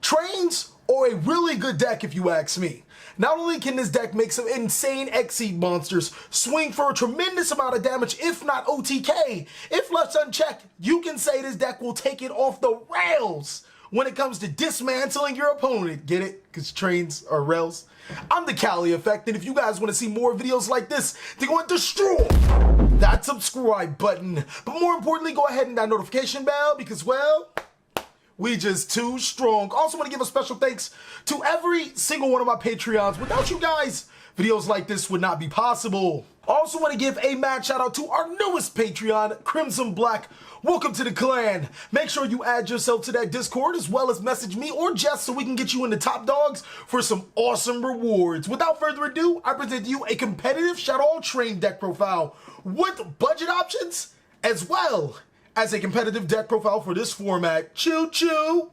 Trains are a really good deck if you ask me. Not only can this deck make some insane Exceed monsters swing for a tremendous amount of damage, if not OTK, if left unchecked, you can say this deck will take it off the rails when it comes to dismantling your opponent. Get it? Because trains are rails. I'm the TheCaliEffect, and if you guys want to see more videos like this, then go and destroy that subscribe button. But more importantly, go ahead and that notification bell because, well, we just too strong. Also want to give a special thanks to every single one of my Patreons. Without you guys, videos like this would not be possible. Also want to give a mad shout out to our newest Patreon, Crimson Black. Welcome to the clan. Make sure you add yourself to that Discord as well as message me or Jess so we can get you in the top dogs for some awesome rewards. Without further ado, I present to you a competitive Shaddoll train deck profile with budget options as well as a competitive deck profile for this format. Choo choo!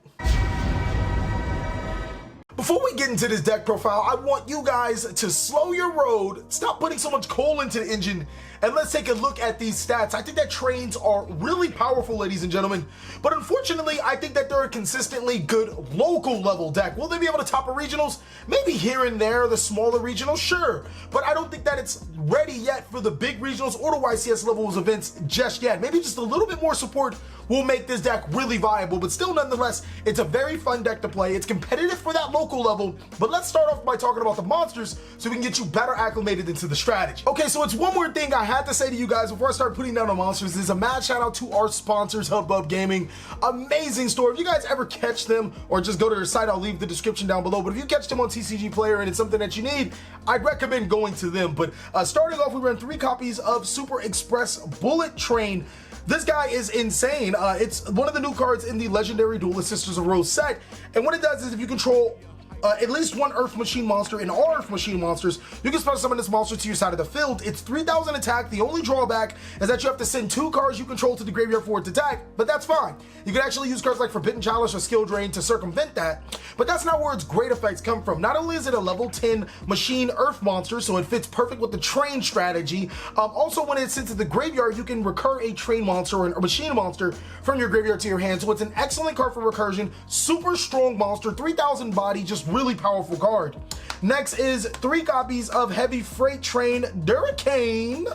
Before we get into this deck profile, I want you guys to slow your road, stop putting so much coal into the engine, and let's take a look at these stats. I think that trains are really powerful, ladies and gentlemen, but unfortunately, I think that they're a consistently good local level deck. Will they be able to top a regionals? Maybe here and there, the smaller regionals, sure, but I don't think that it's ready yet for the big regionals or the YCS levels events just yet. Maybe just a little bit more support will make this deck really viable, but still nonetheless, it's a very fun deck to play. It's competitive for that local level, but let's start off by talking about the monsters so we can get you better acclimated into the strategy. Okay, so it's one more thing I had to say to you guys before I start putting down the monsters. Is a mad shout out to our sponsors, Hubbub Gaming. Amazing store. If you guys ever catch them or just go to their site, I'll leave the description down below, but if you catch them on TCGPlayer and it's something that you need, I'd recommend going to them. But starting off, we ran 3 copies of Super Express Bullet Train. This guy is insane. It's one of the new cards in the legendary Duelist Sisters of Rose set. And what it does is if you control at least one Earth Machine monster and all Earth Machine monsters, you can special summon this monster to your side of the field. It's 3,000 attack. The only drawback is that you have to send 2 cards you control to the graveyard for it to attack, but that's fine. You can actually use cards like Forbidden Chalice or Skill Drain to circumvent that, but that's not where its great effects come from. Not only is it a level 10 Machine Earth monster, so it fits perfect with the train strategy, also when it's sent to the graveyard, you can recur a train monster or a machine monster from your graveyard to your hand, so it's an excellent card for recursion. Super strong monster, 3,000 body, just really powerful card. Next is 3 copies of Heavy Freight Train Hurricane.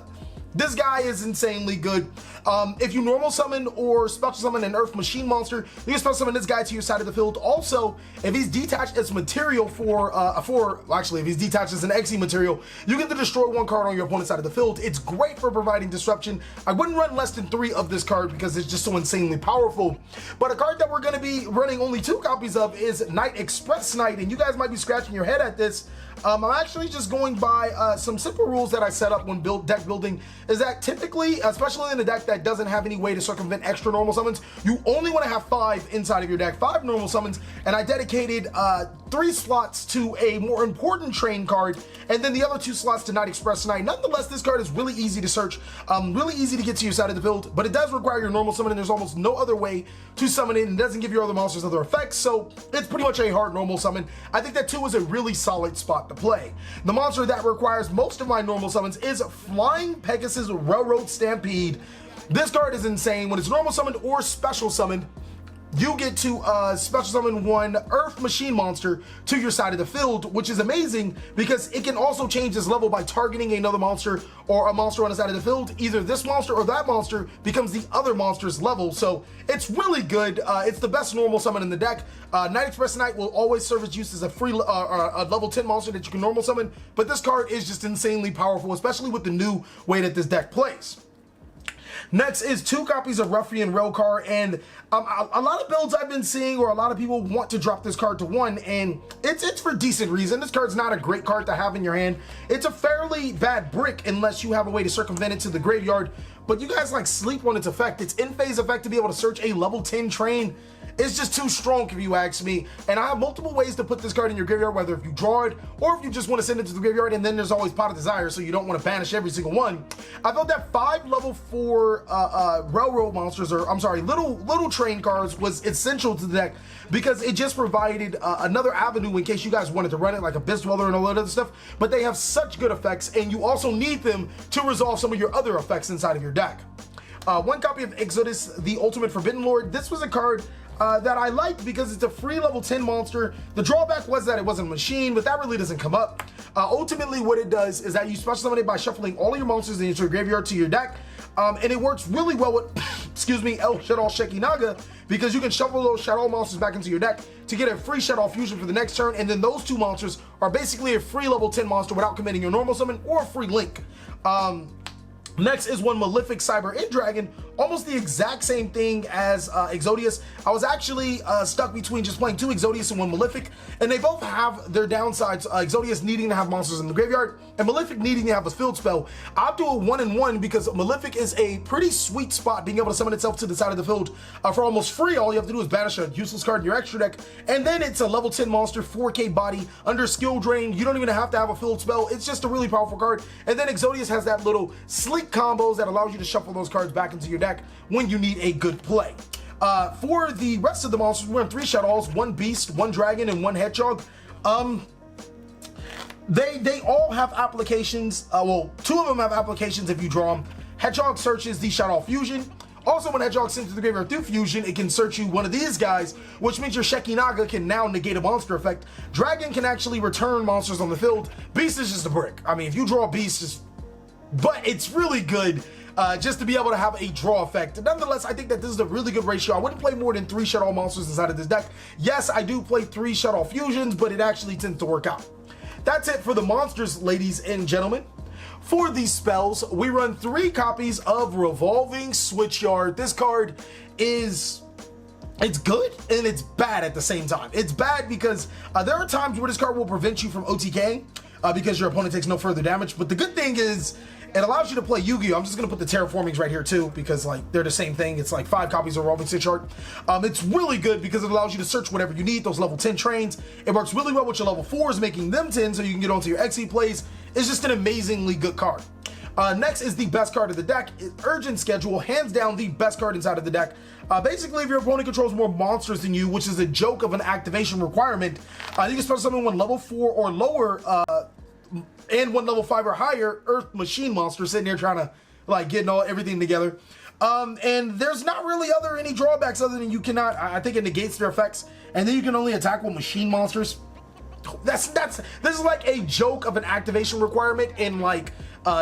This guy is insanely good. If you normal summon or special summon an Earth Machine monster, you can special summon this guy to your side of the field. Also, if he's detached as material if he's detached as an Xe material, you get to destroy 1 card on your opponent's side of the field. It's great for providing disruption. I wouldn't run less than 3 of this card because it's just so insanely powerful. But a card that we're going to be running only 2 copies of is Night Express Knight, and you guys might be scratching your head at this. I'm actually just going by some simple rules that I set up when deck building, is that typically, especially in a deck that doesn't have any way to circumvent extra normal summons, you only want to have 5 inside of your deck, 5 normal summons, and I dedicated 3 slots to a more important train card, and then the other 2 slots to Night Express Knight. Nonetheless, this card is really easy to search, really easy to get to your side of the field, but it does require your normal summon, and there's almost no other way to summon it, and it doesn't give your other monsters other effects, so it's pretty much a hard normal summon. I think that 2 is a really solid spot to play. The monster that requires most of my normal summons is Flying Pegasus Railroad Stampede. This card is insane. When it's normal summoned or special summoned, you get to special summon 1 Earth Machine monster to your side of the field, which is amazing because it can also change this level by targeting another monster or a monster on the side of the field. Either this monster or that monster becomes the other monster's level, so it's really good. It's the best normal summon in the deck. Night Express Knight will always serve its use as a free a level 10 monster that you can normal summon, but this card is just insanely powerful, especially with the new way that this deck plays. Next is 2 copies of Ruffian Railcar, and a lot of builds I've been seeing, or a lot of people want to drop this card to 1, and it's for decent reason. This card's not a great card to have in your hand. It's a fairly bad brick unless you have a way to circumvent it to the graveyard, but you guys like sleep on its effect. Its in-phase effect to be able to search a level 10 train is just too strong if you ask me, and I have multiple ways to put this card in your graveyard, whether if you draw it or if you just want to send it to the graveyard, and then there's always Pot of Desire, so you don't want to banish every single one. I felt that 5 level 4 railroad monsters, or I'm sorry, little train cards was essential to the deck because it just provided another avenue in case you guys wanted to run it, like Abyss Dweller and all that other stuff, but they have such good effects, and you also need them to resolve some of your other effects inside of your deck. 1 copy of Exodus, the Ultimate Forbidden Lord. This was a card that I liked because it's a free level 10 monster. The drawback was that it wasn't a machine, but that really doesn't come up. Ultimately, what it does is that you special summon it by shuffling all of your monsters into your graveyard to your deck. And it works really well with, excuse me, El Shaddoll Shekinaga, because you can shuffle those Shaddoll monsters back into your deck to get a free Shaddoll fusion for the next turn, and then those two monsters are basically a free level 10 monster without committing your normal summon or a free link. Next is one Malefic Cyber End Dragon, almost the exact same thing as Exodius. I was actually stuck between just playing two Exodius and one Malefic, and they both have their downsides. Exodius needing to have monsters in the graveyard, and Malefic needing to have a field spell. I'll do a 1-in-1 because Malefic is a pretty sweet spot, being able to summon itself to the side of the field for almost free. All you have to do is banish a useless card in your extra deck, and then it's a level 10 monster, 4K body, under skill drain. You don't even have to have a field spell. It's just a really powerful card. And then Exodius has that little sleek combos that allows you to shuffle those cards back into your deck when you need a good play. For the rest of the monsters, we're in 3 Shaddolls, 1 Beast, 1 Dragon, and 1 Hedgehog. They all have applications. Well, 2 of them have applications if you draw them. Hedgehog searches the Shaddoll Fusion. Also, when Hedgehog sends to the graveyard through Fusion, it can search you one of these guys, which means your Shekinaga can now negate a monster effect. Dragon can actually return monsters on the field. Beast is just a brick. I mean, if you draw a Beast, just... But it's really good just to be able to have a draw effect. Nonetheless, I think that this is a really good ratio. I wouldn't play more than 3 Shaddoll monsters inside of this deck. Yes, I do play 3 Shaddoll fusions, but it actually tends to work out. That's it for the monsters, ladies and gentlemen. For these spells, we run 3 copies of Revolving Switchyard. This card is... It's good and it's bad at the same time. It's bad because there are times where this card will prevent you from OTKing because your opponent takes no further damage. But the good thing is it allows you to play Yugioh. I'm just going to put the Terraformings right here too because like they're the same thing. It's like 5 copies of Revolving Switchyard. It's really good because it allows you to search whatever you need, those level 10 trains. It works really well with your level 4s, making them 10 so you can get onto your XE plays. It's just an amazingly good card. Next is the best card of the deck, Urgent Schedule, hands down the best card inside of the deck. Basically, if your opponent controls more monsters than you, which is a joke of an activation requirement, you can special summon 1 level 4 or lower and 1 level 5 or higher Earth Machine monster sitting there trying to like get everything together. And there's not really any drawbacks other than you cannot, I think it negates their effects, and then you can only attack with machine monsters. This is like a joke of an activation requirement in like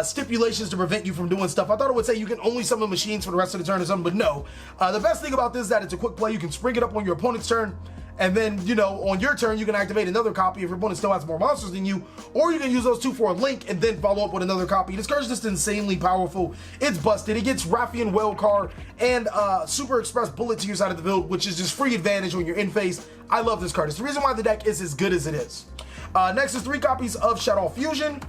stipulations to prevent you from doing stuff. I thought it would say you can only summon machines for the rest of the turn or something, but no. The best thing about this is that it's a quick play. You can spring it up on your opponent's turn, and then, you know, on your turn, you can activate another copy if your opponent still has more monsters than you, or you can use those 2 for a link and then follow up with another copy. This card's just insanely powerful. It's busted. It gets Raffian Whalecar and Super Express Bullet to your side of the field, which is just free advantage when you're in phase. I love this card. It's the reason why the deck is as good as it is. Next is 3 copies of Shaddoll Fusion.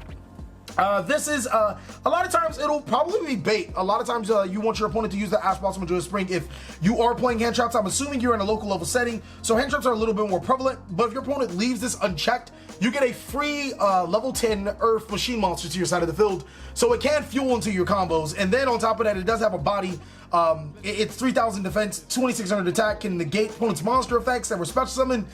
This is, a lot of times it'll probably be bait. A lot of times you want your opponent to use the Ash Blossom of Joyous Spring if you are playing hand traps. I'm assuming you're in a local level setting, so hand traps are a little bit more prevalent, but if your opponent leaves this unchecked, you get a free level 10 Earth Machine monster to your side of the field, so it can fuel into your combos. And then on top of that, it does have a body. It's 3,000 defense, 2,600 attack, can negate opponent's monster effects that were special summoned.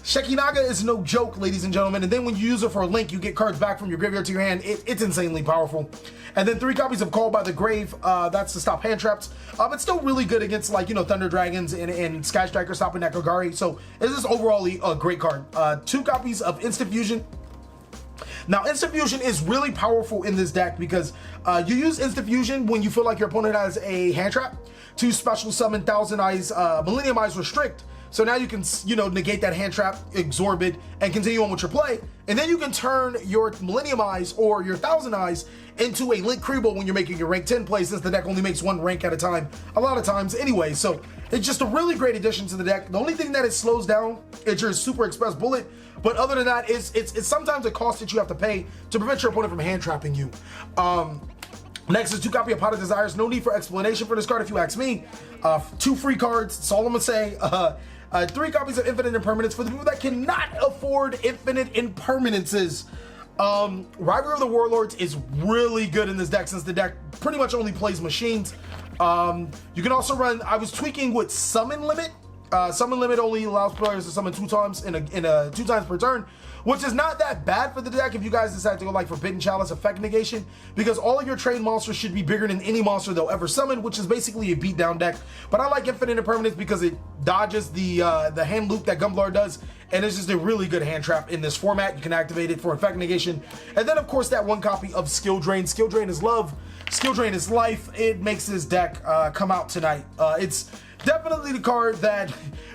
Shekinaga is no joke, ladies and gentlemen, and then when you use it for a link, you get cards back from your graveyard to your hand. It's insanely powerful. And then 3 copies of Call by the Grave, that's to stop hand traps. It's still really good against, like, you know, Thunder Dragons and Sky Striker stopping that Kagari, so this is overall a great card. 2 copies of Instant Fusion. Now, Instant Fusion is really powerful in this deck because you use Instant Fusion when you feel like your opponent has a hand trap to special summon Thousand Eyes, Millennium Eyes Restrict. So now you can, you know, negate that hand trap, absorb it, and continue on with your play. And then you can turn your Millennium Eyes or your Thousand Eyes into a Link Kribo when you're making your rank 10 play, since the deck only makes 1 rank at a time, a lot of times anyway. So it's just a really great addition to the deck. The only thing that it slows down is your Super Express Bullet. But other than that, it's sometimes a cost that you have to pay to prevent your opponent from hand trapping you. Next is 2 copy of Pot of Desires. No need for explanation for this card if you ask me. 2 free cards, that's all I'm gonna say. 3 copies of Infinite Impermanence for the people that cannot afford Infinite Impermanences. Rivalry of the Warlords is really good in this deck since the deck pretty much only plays machines. You can also run, I was tweaking with Summon Limit Summon limit only allows players to summon 2 times in a 2 times per turn, which is not that bad for the deck if you guys decide to go like Forbidden Chalice Effect Negation, because all of your trained monsters should be bigger than any monster they'll ever summon, which is basically a beatdown deck. But I like Infinite Impermanence because it dodges the hand loop that Gumblar does, and it's just a really good hand trap in this format. You can activate it for Effect Negation. And then of course that 1 copy of Skill Drain. Skill Drain is love, Skill Drain is life. It makes this deck come out tonight. It's definitely the card that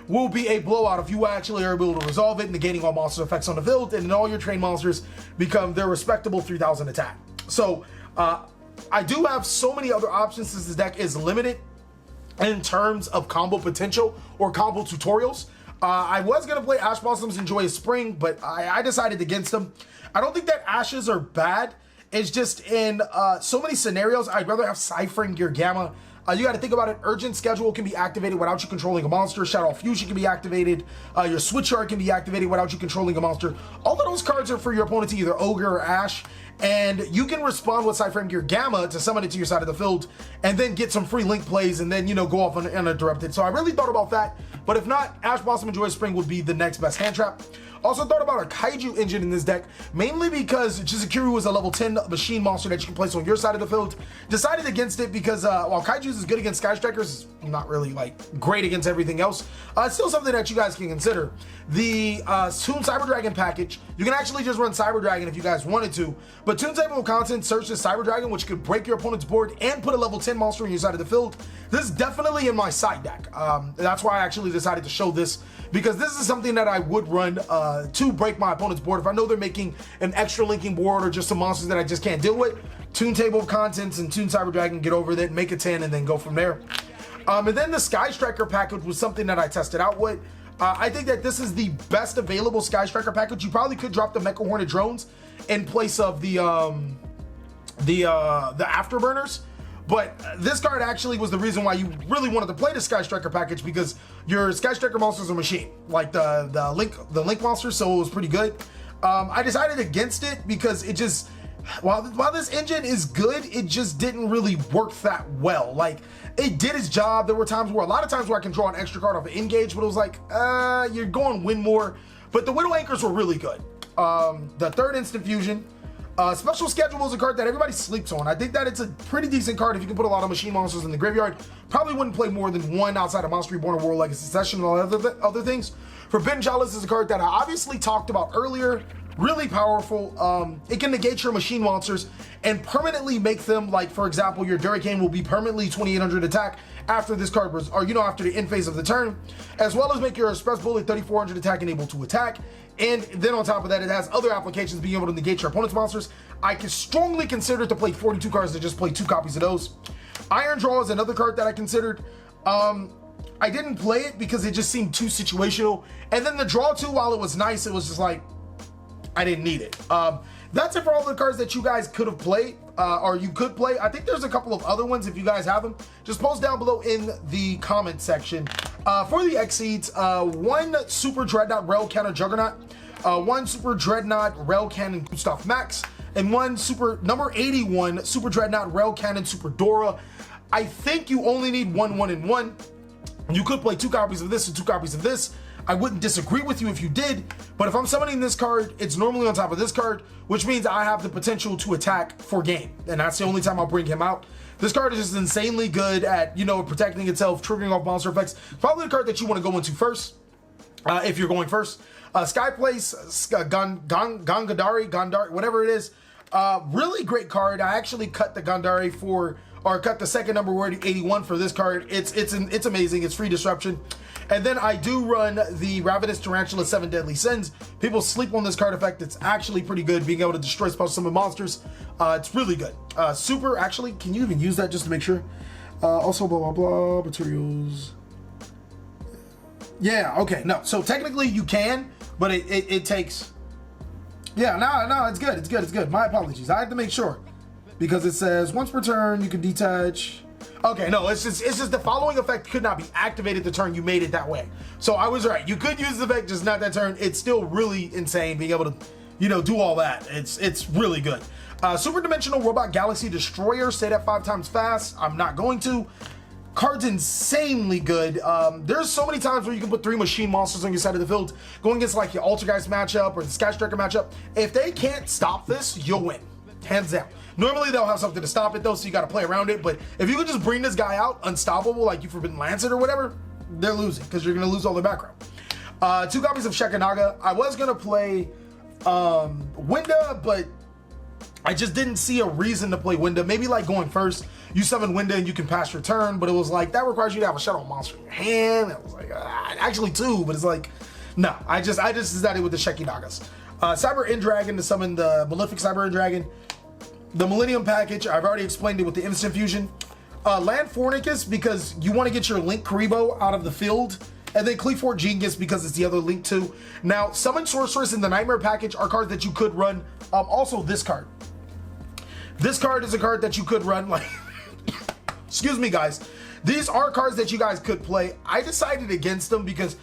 will be a blowout if you actually are able to resolve it, negating all monster effects on the field, and then all your trained monsters become their respectable 3000 attack. So I do have so many other options since this deck is limited in terms of combo potential or combo tutorials. I was going to play Ash Blossoms and Joyous Spring, but I decided against them. I don't think that Ashes are bad. It's just in so many scenarios, I'd rather have Ciphering Gear Gamma. You got to think about it. Urgent Schedule can be activated without you controlling a monster. Shaddoll Fusion can be activated. Your Switch Yard can be activated without you controlling a monster. All of those cards are for your opponent to either Ogre or Ash. And you can respond with Ciphering Gear Gamma to summon it to your side of the field and then get some free link plays and then, you know, go off uninterrupted. So I really thought about that. But if not, Ash Blossom and Joyous Spring would be the next best hand trap. Also thought about a Kaiju engine in this deck, mainly because Chizukuru was a level 10 machine monster that you can place on your side of the field. Decided against it because while Kaiju's is good against Sky Strikers, it's not really like great against everything else. It's still something that you guys can consider. The Toon Cyber Dragon package, you can actually just run Cyber Dragon if you guys wanted to, but Toon Table of Contents searches Cyber Dragon, which could break your opponent's board and put a level 10 monster on your side of the field. This is definitely in my side deck. That's why I actually decided to show this, because this is something that I would run to break my opponent's board. If I know they're making an extra linking board or just some monsters that I just can't deal with, Toon Table of Contents and Toon Cyber Dragon, get over that, make a 10, and then go from there. And then the Sky Striker package was something that I tested out with. I think that this is the best available Sky Striker package. You probably could drop the Mecha Hornet drones in place of the Afterburners. But this card actually was the reason why you really wanted to play the Sky Striker package, because your Sky Striker monsters are machine, like the Link monsters, so it was pretty good. I decided against it because it just, while this engine is good, it just didn't really work that well. Like, it did its job. There were times where, a lot of times where I can draw an extra card off an engage, but it was like, you're going win more. But the Widow Anchors were really good. The third Instant Fusion. Special Schedule is a card that everybody sleeps on. I think that it's a pretty decent card if you can put a lot of machine monsters in the graveyard. Probably wouldn't play more than 1 outside of Monster Reborn or World Legacy Session and all other things. Forbidden Chalice is a card that I obviously talked about earlier. Really powerful. It can negate your machine monsters and permanently make them, like, for example, your Durricane will be permanently 2800 attack after this card was, or, you know, after the end phase of the turn, as well as make your Express Bullet 3400 attack and able to attack. And then on top of that, it has other applications being able to negate your opponent's monsters. I can strongly consider to play 42 cards to just play 2 copies of those. Iron Draw is another card that I considered. I didn't play it because it just seemed too situational. And then the Draw 2, while it was nice, it was just like, I didn't need it. That's it for all the cards that you guys could have played, or you could play. I think there's a couple of other ones if you guys have them. Just post down below in the comment section. For the Exceeds, 1 Super Dreadnought Rail Cannon Juggernaut, 1 Super Dreadnought Rail Cannon Gustav Max, and 1 Super number 81 Super Dreadnought Rail Cannon Super Dora. I think you only need 1, 1, and 1. You could play 2 copies of this and 2 copies of this. I wouldn't disagree with you if you did, but if I'm summoning this card, it's normally on top of this card, which means I have the potential to attack for game, and that's the only time I'll bring him out. This card is just insanely good at, you know, protecting itself, triggering off monster effects. Probably the card that you want to go into first, if you're going first. Skyplace, Gondari, whatever it is. Really great card. I actually cut the Gondari cut the second number word 81 for this card. It's amazing. It's free disruption. And then I do run the Ravenous Tarantula 7 Deadly Sins. People sleep on this card effect. It's actually pretty good, being able to destroy special summon monsters. It's really good. Super, actually, can you even use that just to make sure? Also, blah, blah, blah, materials. Yeah, okay, no. So technically you can, but it takes... Yeah, no, it's good, it's good, it's good. My apologies. I have to make sure. Because it says, once per turn, you can detach... Okay, no, it's just the following effect could not be activated the turn you made it that way. So I was right. You could use the effect, just not that turn. It's still really insane being able to, you know, do all that. It's really good. Super Dimensional Robot Galaxy Destroyer. Say that 5 times fast. I'm not going to. Card's insanely good. There's so many times where you can put 3 machine monsters on your side of the field, going against like your Altergeist matchup or the Sky Striker matchup. If they can't stop this, you'll win, hands down. Normally they'll have something to stop it though, so you got to play around it. But if you could just bring this guy out unstoppable, like you Forbidden Lancet or whatever, they're losing because you're gonna lose all their background. 2 copies of Shekinaga. I was gonna play Winda, but I just didn't see a reason to play Winda. Maybe like going first, you summon Winda and you can pass your turn, but it was like, that requires you to have a Shaddoll monster in your hand. I was like, actually 2, but it's like, no, I just decided with the Shekinagas. Cyber End Dragon to summon the Malefic Cyber End Dragon. The Millennium package, I've already explained it with the Instant Fusion. Land Fornicus, because you want to get your Link Karibo out of the field. And then Cleafort Genius, because it's the other Link too. Now, Summon Sorceress in the Nightmare package are cards that you could run. Also, this card. This card is a card that you could run, like, excuse me guys. These are cards that you guys could play. I decided against them because,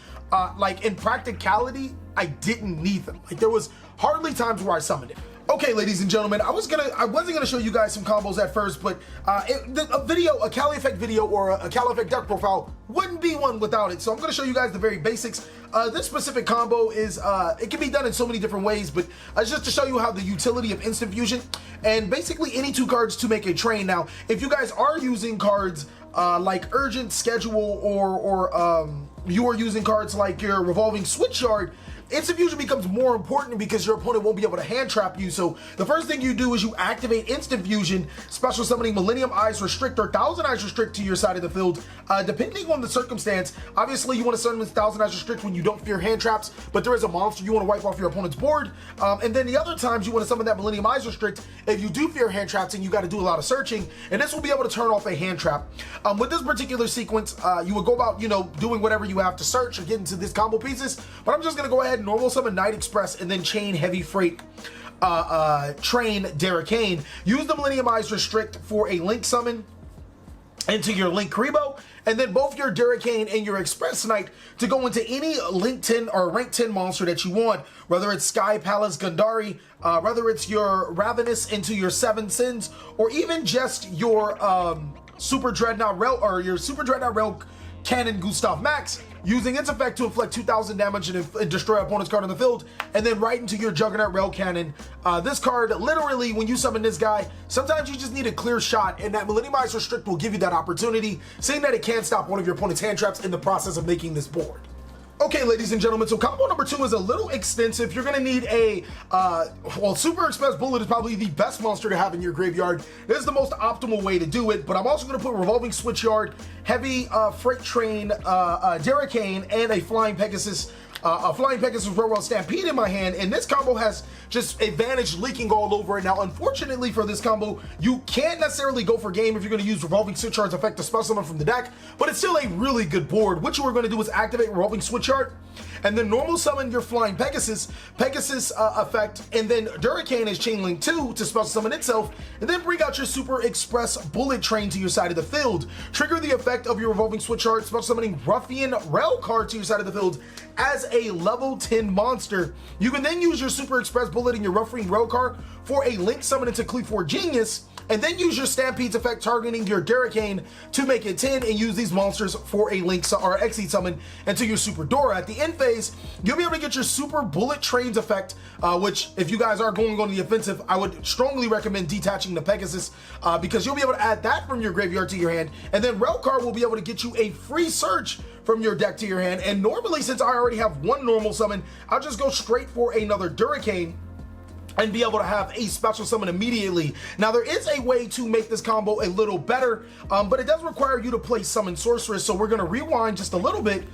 like, in practicality, I didn't need them. Like, there was hardly times where I summoned it. Okay, ladies and gentlemen, I wasn't gonna show you guys some combos at first, but a TheCaliEffect video or a TheCaliEffect deck profile wouldn't be one without it. So I'm gonna show you guys the very basics. This specific combo is, it can be done in so many different ways, but it's just to show you how the utility of Instant Fusion and basically any 2 cards to make a train. Now, if you guys are using cards like Urgent Schedule or you are using cards like your Revolving Switch Yard, Instant Fusion becomes more important because your opponent won't be able to hand trap you. So the first thing you do is you activate Instant Fusion, special summoning Millennium Eyes Restrict or Thousand Eyes Restrict to your side of the field. Depending on the circumstance, obviously you want to summon Thousand Eyes Restrict when you don't fear hand traps, but there is a monster you want to wipe off your opponent's board. And then the other times you want to summon that Millennium Eyes Restrict if you do fear hand traps and you got to do a lot of searching, and this will be able to turn off a hand trap. With this particular sequence, you would go about, you know, doing whatever you have to search or get into these combo pieces, but I'm just going to go ahead and normal summon Night Express and then chain Heavy Freight train Derricane. Use the Millennium Eyes Restrict for a Link summon into your Link Karibo, and then both your Derricane and your Express Knight to go into any Link 10 or Rank 10 monster that you want, whether it's Sky Palace Gundari, whether it's your Ravenous into your 7 Sins, or even just your Super Dreadnought Rail or your Super Dreadnought Rail Cannon Gustav Max, using its effect to inflict 2,000 damage and destroy opponent's card on the field, and then right into your Juggernaut Rail Cannon. This card, literally, when you summon this guy, sometimes you just need a clear shot, and that Millennium Eyes Restrict will give you that opportunity, saying that it can stop one of your opponent's hand traps in the process of making this board. Okay, ladies and gentlemen, so combo number 2 is a little extensive. You're gonna need a, well, Super Express Bullet is probably the best monster to have in your graveyard. This is the most optimal way to do it, but I'm also gonna put Revolving Switch Yard, Heavy Freight Train, Derricane, and a Flying Pegasus Railroad Stampede in my hand, and this combo has just advantage leaking all over it. Now, unfortunately for this combo, you can't necessarily go for game if you're going to use Revolving Switch Yard's effect to spell summon from the deck, but it's still a really good board. What you are going to do is activate Revolving Switch Yard, and then normal summon your Flying Pegasus effect, and then Derricane is Chain Link 2 to special summon itself, and then bring out your Super Express Bullet Train to your side of the field. Trigger the effect of your Revolving Switch Yard, special summoning Ruffian Rail card to your side of the field as a level 10 monster. You can then use your Super Express Bullet and your Ruffian Rail card for a Link summon into Cleafort Genius, and then use your Stampede's effect targeting your Derricane to make it 10 and use these monsters for a Link or Exceed summon into your Super Dora. At the end phase, you'll be able to get your Super Bullet Trains effect, which if you guys are going on the offensive, I would strongly recommend detaching the Pegasus because you'll be able to add that from your graveyard to your hand, and then Railcar will be able to get you a free search from your deck to your hand. And normally, since I already have one normal summon, I'll just go straight for another Derricane and be able to have a special summon immediately. Now, there is a way to make this combo a little better, but it does require you to play Summon Sorceress, so we're gonna rewind just a little bit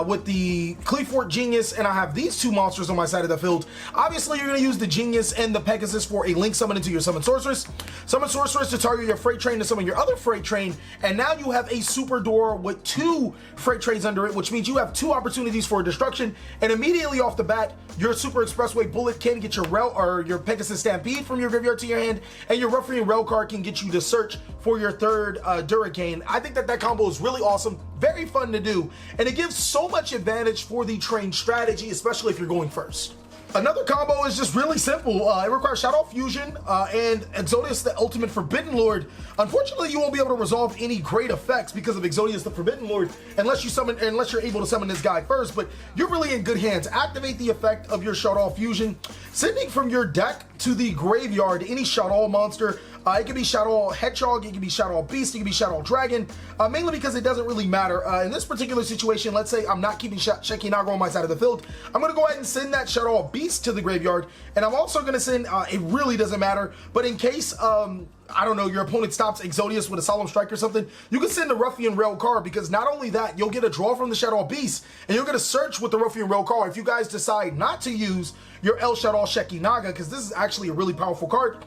with the Cleafort Genius, and I have these 2 monsters on my side of the field. Obviously, you're going to use the Genius and the Pegasus for a Link summon into your Summon Sorceress. Summon Sorceress to target your Freight Train to summon your other Freight Train, and now you have a Super Door with 2 Freight Trains under it, which means you have 2 opportunities for destruction, and immediately off the bat, your Super Expressway Bullet can get your Rail or your Pegasus Stampede from your graveyard to your hand, and your Ruffian Rail card can get you to search for your third Derricane. I think that combo is really awesome, very fun to do, and it gives so much advantage for the train strategy, especially if you're going first. Another combo is just really simple. It requires Shaddoll Fusion and Exodius the Ultimate Forbidden Lord. Unfortunately, you won't be able to resolve any great effects because of Exodius the Forbidden Lord unless you're able to summon this guy first, but you're really in good hands. Activate the effect of your Shaddoll Fusion, sending from your deck to the graveyard any Shaddoll monster. It can be Shaddoll Hedgehog, it can be Shaddoll Beast, it can be Shaddoll Dragon, mainly because it doesn't really matter. In this particular situation, let's say I'm not keeping Shekinaga on my side of the field, I'm going to go ahead and send that Shaddoll Beast to the graveyard, and I'm also going to send, it really doesn't matter, but in case, I don't know, your opponent stops Exodius with a Solemn Strike or something, you can send the Ruffian Rail card, because not only that, you'll get a draw from the Shaddoll Beast, and you'll get a search with the Ruffian Rail card if you guys decide not to use your El Shaddoll Shekinaga, because this is actually a really powerful card.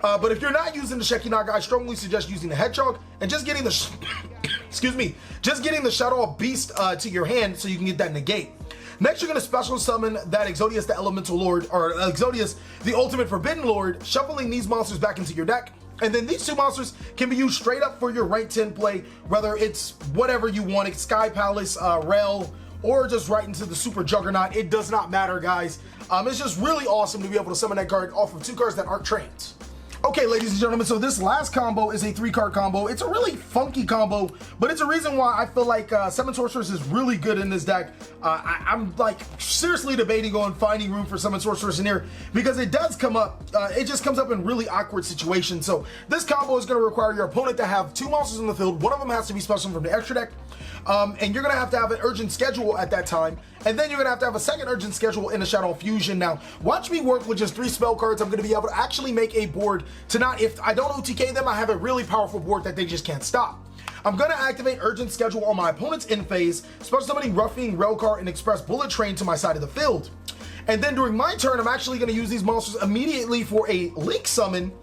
But if you're not using the Shekinaga, I strongly suggest using the Hedgehog and just getting the excuse me, just getting the Shaddoll Beast to your hand so you can get that negate. Next, you're going to special summon that Exodius the Elemental Lord, or Exodius the Ultimate Forbidden Lord, shuffling these monsters back into your deck. And then these two monsters can be used straight up for your rank 10 play, whether it's whatever you want, it's Sky Palace, Rel, or just right into the Super Juggernaut. It does not matter, guys. It's just really awesome to be able to summon that card off of two cards that aren't trains. Okay, ladies and gentlemen, so this last combo is a 3-card combo. It's a really funky combo, but it's a reason why I feel like Summon Sorceress is really good in this deck. I'm like seriously debating on finding room for Summon Sorceress in here because it does come up, it just comes up in really awkward situations. So this combo is going to require your opponent to have 2 monsters in the field. One of them has to be special from the extra deck. And you're going to have an urgent schedule at that time. And then you're going to have a second urgent schedule in the Shaddoll Fusion. Now, watch me work with just 3 spell cards. I'm going to be able to actually make a board to not, if I don't OTK them, I have a really powerful board that they just can't stop. I'm going to activate urgent schedule on my opponent's end phase, special summoning Ruffian Railcar and Express Bullet Train to my side of the field. And then during my turn, I'm actually going to use these monsters immediately for a Link Summon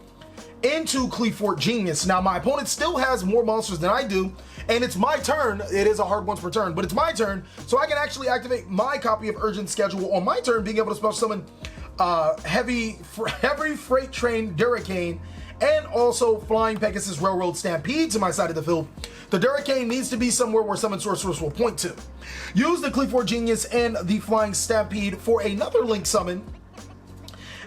into Qliphort Genius. Now, my opponent still has more monsters than I do, and it's my turn. It is a hard once per turn, but it's my turn, so I can actually activate my copy of Urgent Schedule on my turn, being able to special summon Heavy Freight Train Durricane, and also Flying Pegasus Railroad Stampede to my side of the field. The Durricane needs to be somewhere where Summon Sorceress will point to. Use the Qliphort Genius and the Flying Stampede for another Link Summon.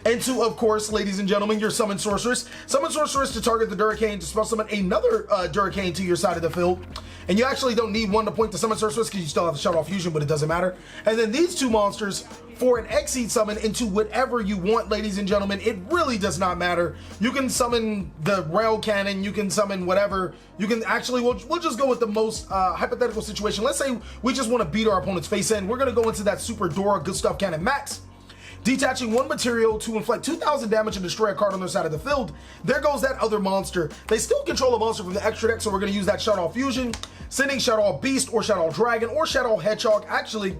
And to, of course, ladies and gentlemen, your Summon Sorceress. Summon Sorceress to target the Durricane to special summon another Durricane to your side of the field. And you actually don't need one to point to Summon Sorceress because you still have the Shaddoll Fusion, but it doesn't matter. And then these 2 monsters for an Exceed summon into whatever you want, ladies and gentlemen. It really does not matter. You can summon the Rail Cannon, you can summon whatever. You can actually, we'll just go with the most hypothetical situation. Let's say we just want to beat our opponent's face in. We're going to go into that Super Dora Good Stuff Cannon Max. Detaching 1 material to inflict 2,000 damage and destroy a card on their side of the field. There goes that other monster. They still control a monster from the extra deck, so we're going to use that Shaddoll Fusion, sending Shaddoll Beast or Shaddoll Dragon or Shaddoll Hedgehog. Actually,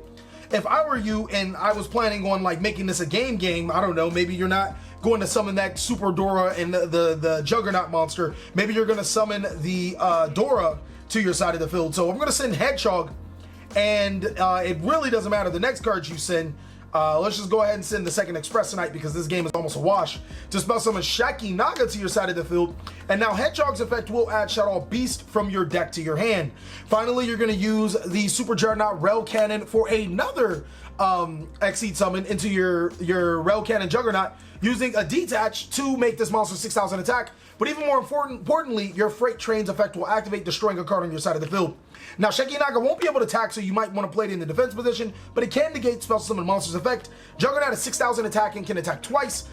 if I were you and I was planning on like making this a game, I don't know, maybe you're not going to summon that Super Dora and the Juggernaut monster. Maybe you're going to summon the Dora to your side of the field. So I'm going to send Hedgehog, and it really doesn't matter the next card you send. Let's just go ahead and send the second Express tonight because this game is almost a wash. To spell summon Shekinaga to your side of the field. And now Hedgehog's effect will add Shaddoll Beast from your deck to your hand. Finally, you're going to use the Super Juggernaut Rail Cannon for another Exceed summon into your Rail Cannon Juggernaut, using a Detach to make this monster 6,000 attack. But even more importantly, your Freight Train's effect will activate, destroying a card on your side of the field. Now, Shekinaga won't be able to attack, so you might want to play it in the defense position, but it can negate Special Summon Monster's effect. Juggernaut is 6,000 attack and can attack twice.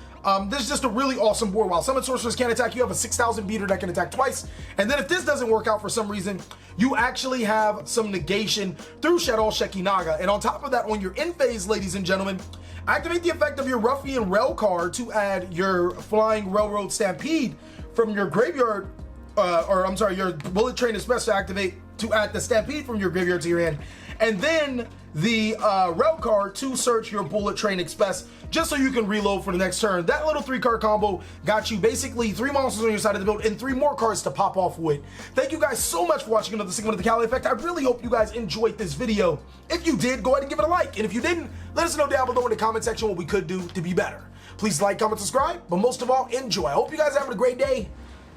This is just a really awesome board. While Summon Sorcerers can't attack, you have a 6,000 beater that can attack twice. And then if this doesn't work out for some reason, you actually have some negation through Shaddoll Shekinaga. And on top of that, on your end phase, ladies and gentlemen, activate the effect of your Ruffian Rail card to add your Flying Railroad Stampede from your graveyard, your Bullet Train is best to activate to add the Stampede from your graveyard to your hand, and then the Rail card to search your Bullet Train Express, just so you can reload for the next turn. That little 3-card combo got you basically 3 monsters on your side of the build and 3 more cards to pop off with. Thank you guys so much for watching another segment of the TheCaliEffect. I really hope you guys enjoyed this video. If you did, go ahead and give it a like, and if you didn't, let us know down below in the comment section what we could do to be better. Please like, comment, subscribe, but most of all, enjoy. I hope you guys are having a great day,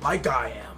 like I am.